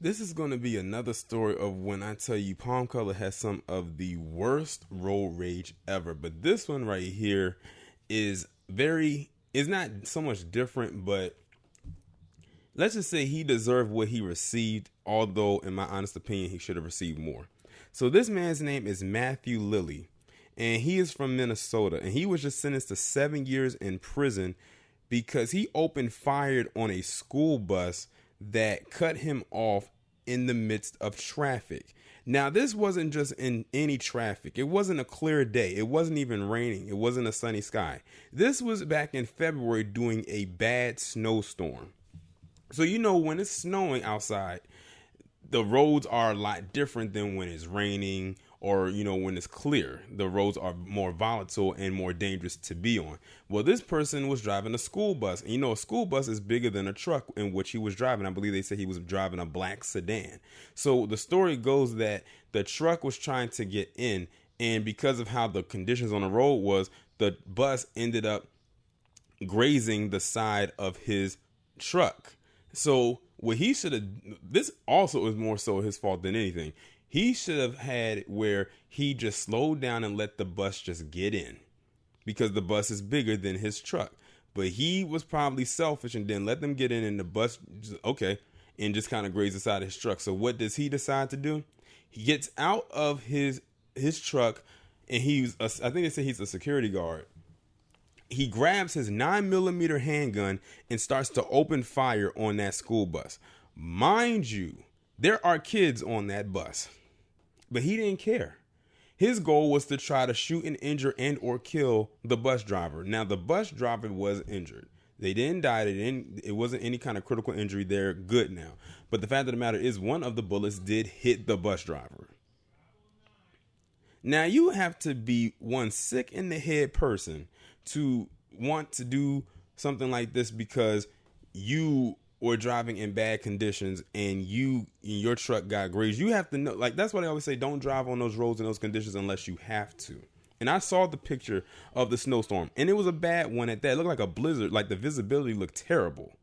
This is going to be another story of when I tell you Palm Color has some of the worst road rage ever. But this one right here is not so much different, but let's just say he deserved what he received, although in my honest opinion, he should have received more. So this man's name is Matthew Lilly, and he is from Minnesota, and he was just sentenced to 7 years in prison because he opened fire on a school bus that cut him off in the midst of traffic. Now, this wasn't just in any traffic. It wasn't a clear day. It wasn't even raining. It wasn't a sunny sky. This was back in February during a bad snowstorm. So, when it's snowing outside, the roads are a lot different than when it's raining or, when it's clear. The roads are more volatile and more dangerous to be on. Well, this person was driving a school bus. And, a school bus is bigger than a truck in which he was driving. I believe they said he was driving a black sedan. So the story goes that the truck was trying to get in. And because of how the conditions on the road was, the bus ended up grazing the side of his truck. So what he should have, this also is more so his fault than anything. He should have had where he just slowed down and let the bus just get in because the bus is bigger than his truck. But he was probably selfish and didn't let them get in, and the bus, and just kind of grazed the side of his truck. So what does he decide to do? He gets out of his truck, and I think they say he's a security guard. He grabs his 9mm handgun and starts to open fire on that school bus. Mind you, there are kids on that bus, but he didn't care. His goal was to try to shoot and injure and or kill the bus driver. Now, the bus driver was injured. They didn't die. It wasn't any kind of critical injury. They're good now. But the fact of the matter is one of the bullets did hit the bus driver. Now, you have to be one sick in the head person to want to do something like this because you were driving in bad conditions and your truck got grazed. You have to know, that's why they always say don't drive on those roads in those conditions unless you have to. And I saw the picture of the snowstorm, and it was a bad one at that. It looked like a blizzard. Like, the visibility looked terrible.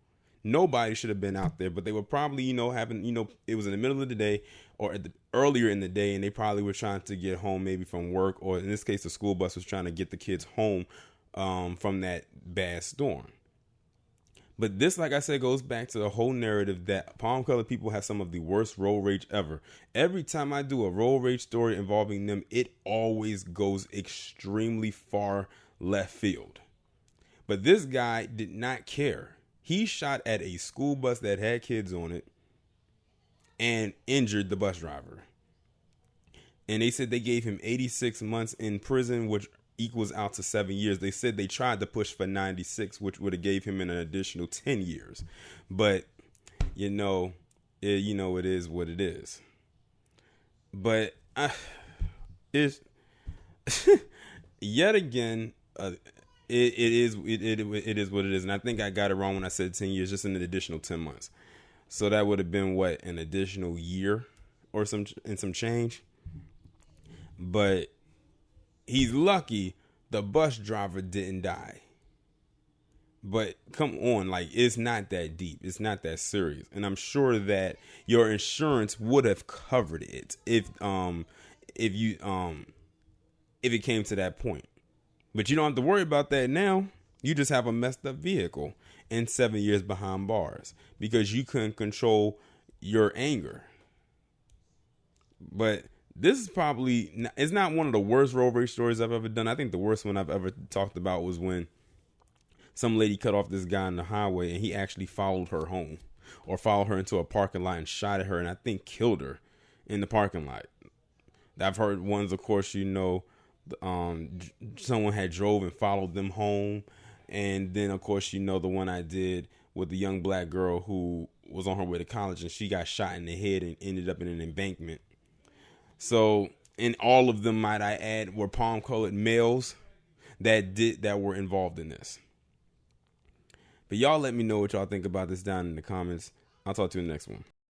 Nobody should have been out there, but they were probably, having, it was in the middle of the day or earlier in the day, and they probably were trying to get home maybe from work, or in this case, the school bus was trying to get the kids home from that bad storm. But this, like I said, goes back to the whole narrative that palm colored people have some of the worst road rage ever. Every time I do a road rage story involving them, it always goes extremely far left field. But this guy did not care. He shot at a school bus that had kids on it and injured the bus driver. And they said they gave him 86 months in prison, which equals out to 7 years. They said they tried to push for 96, which would have gave him an additional 10 years. But, it is what it is. But it's yet again, it is what it is. And I think I got it wrong when I said 10 years, just an additional 10 months. So that would have been an additional year or some change. But he's lucky the bus driver didn't die. But come on, it's not that deep. It's not that serious. And I'm sure that your insurance would have covered it if it came to that point. But you don't have to worry about that now. You just have a messed up vehicle and 7 years behind bars because you couldn't control your anger. But this is it's not one of the worst road rage stories I've ever done. I think the worst one I've ever talked about was when some lady cut off this guy on the highway and he actually followed her home or followed her into a parking lot and shot at her and I think killed her in the parking lot. I've heard ones, of course, someone had drove and followed them home. And then, of course, the one I did with the young black girl who was on her way to college and she got shot in the head and ended up in an embankment. So, and all of them, might I add, were palm-colored males that were involved in this. But y'all let me know what y'all think about this down in the comments. I'll talk to you in the next one.